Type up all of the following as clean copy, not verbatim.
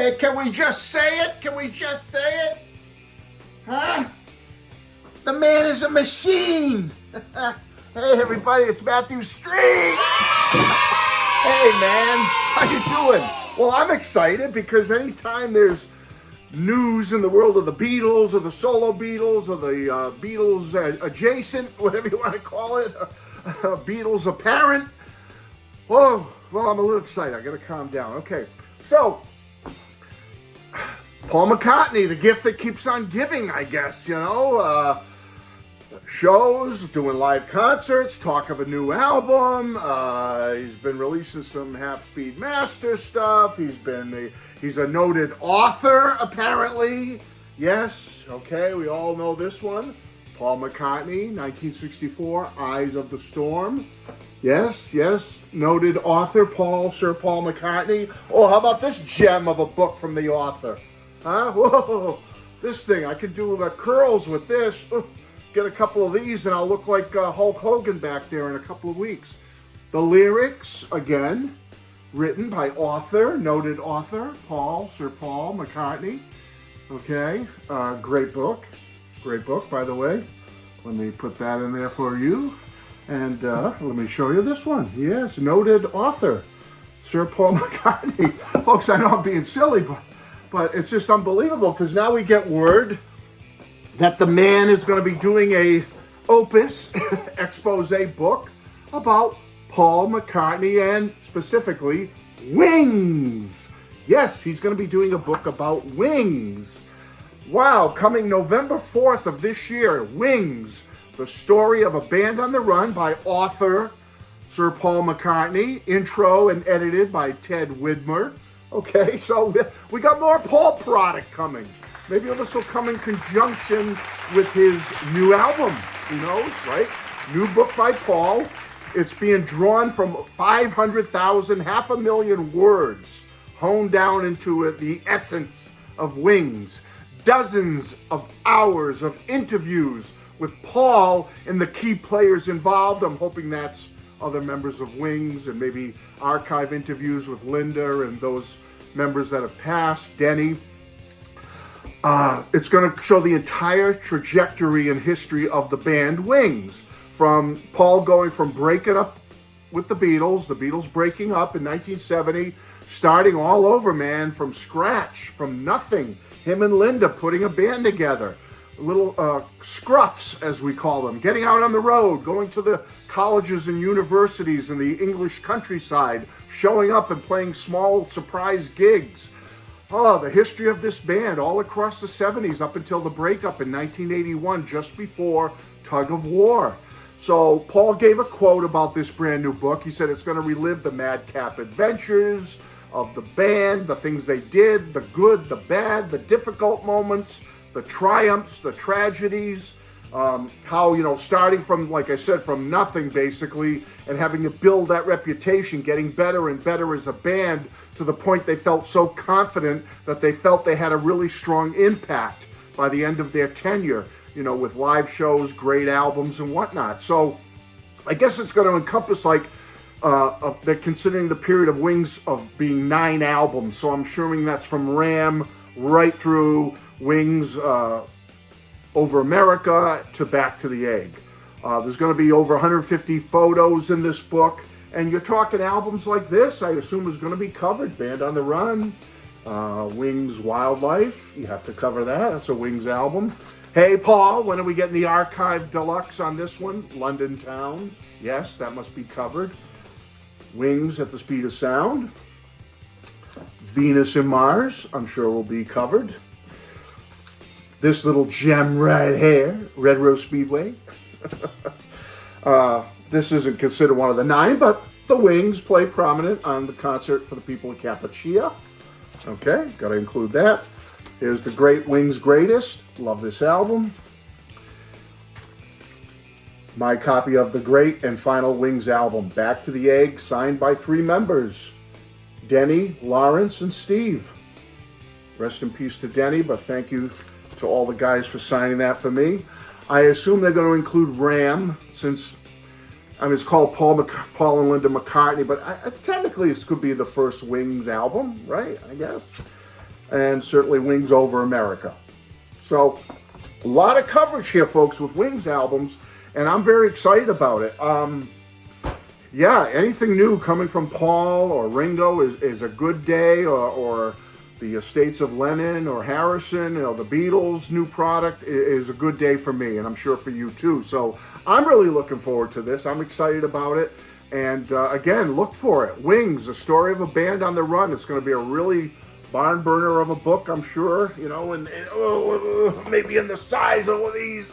say it? Can we just say it? Can we just say it? Huh? The man is a machine. Hey, everybody, it's Matthew Street. Hey, man, how you doing? Well, I'm excited because anytime there's news in the world of the Beatles or the solo Beatles or the Beatles adjacent, whatever you want to call it, Beatles apparent, well, I'm a little excited. I got to calm down. Okay, so Paul McCartney, the gift that keeps on giving, I guess, shows, doing live concerts, talk of a new album. He's been releasing some Half-Speed Master stuff. He's a noted author, apparently. Yes, okay, we all know this one. Paul McCartney, 1964, Eyes of the Storm. Yes, noted author, Sir Paul McCartney. Oh, how about this gem of a book from the author? Huh? Whoa, this thing, I could do curls with this. Get a couple of these and I'll look like Hulk Hogan back there in a couple of weeks. The lyrics, again, written by noted author, Sir Paul McCartney. Okay, great book, by the way. Let me put that in there for you. And let me show you this one. Yes, noted author, Sir Paul McCartney. Folks, I know I'm being silly, but it's just unbelievable because now we get word that the man is going to be doing a opus, expose book about Paul McCartney and specifically Wings. Yes, he's going to be doing a book about Wings. Wow, coming November 4th of this year, Wings, the story of a band on the run by author Sir Paul McCartney, intro and edited by Ted Widmer. Okay, so we got more Paul product coming. Maybe this will come in conjunction with his new album. Who knows, right? New book by Paul. It's being drawn from 500,000, 500,000 words, honed down into the essence of Wings. Dozens of hours of interviews with Paul and the key players involved. I'm hoping that's other members of Wings and maybe archive interviews with Linda and those members that have passed, Denny. It's going to show the entire trajectory and history of the band Wings. From Paul going from breaking up with the Beatles breaking up in 1970, starting all over, man, from scratch, from nothing. Him and Linda putting a band together. Little scruffs, as we call them, getting out on the road, going to the colleges and universities in the English countryside, showing up and playing small surprise gigs. Oh, the history of this band all across the 70s up until the breakup in 1981, just before Tug of War. So Paul gave a quote about this brand new book. He said it's going to relive the madcap adventures of the band, the things they did, the good, the bad, the difficult moments, the triumphs, the tragedies, how, starting from, like I said, from nothing basically, and having to build that reputation, getting better and better as a band to the point they felt so confident that they felt they had a really strong impact by the end of their tenure, with live shows, great albums and whatnot. So I guess it's going to encompass they're considering the period of Wings of being 9 albums. So I'm assuming that's from Ram right through Wings over America to Back to the Egg. There's going to be over 150 photos in this book. And you're talking albums like this, I assume is going to be covered. Band on the Run, Wings Wildlife, you have to cover that. That's a Wings album. Hey, Paul, when are we getting the Archive Deluxe on this one? London Town, yes, that must be covered. Wings at the Speed of Sound. Venus and Mars, I'm sure will be covered. This little gem right here, Red Rose Speedway. This isn't considered one of the 9, but the Wings play prominent on the concert for the people of Cappadocia. Okay, got to include that. Here's the Great Wings Greatest. Love this album. My copy of the Great and Final Wings album, Back to the Egg, signed by 3 members, Denny, Lawrence, and Steve. Rest in peace to Denny, but thank you to all the guys for signing that for me. I assume they're going to include Ram, since it's called Paul and Linda McCartney, but technically this could be the first Wings album, right? I guess. and certainly Wings Over America. So a lot of coverage here, folks, with Wings albums, and I'm very excited about it. Yeah, anything new coming from Paul or Ringo is a good day, or the estates of Lennon or Harrison, the Beatles' new product is a good day for me, and I'm sure for you too. So I'm really looking forward to this. I'm excited about it. And again, look for it. Wings, a story of a band on the run. It's going to be a really barn burner of a book, I'm sure, and maybe in the size of one of these.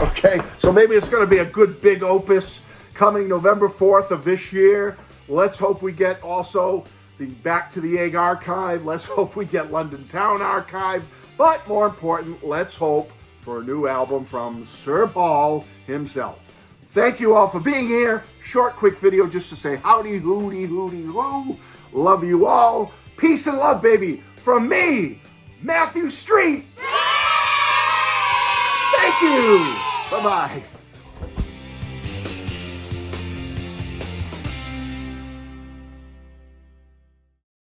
Okay, so maybe it's going to be a good big opus coming November 4th of this year. Let's hope we get also the Back to the Egg archive. Let's hope we get London Town archive. But more important, let's hope for a new album from Sir Paul himself. Thank you all for being here. Short, quick video just to say howdy, hooty, hooty, hoo. Love you all. Peace and love, baby. From me, Matthew Street. Thank you. Bye-bye.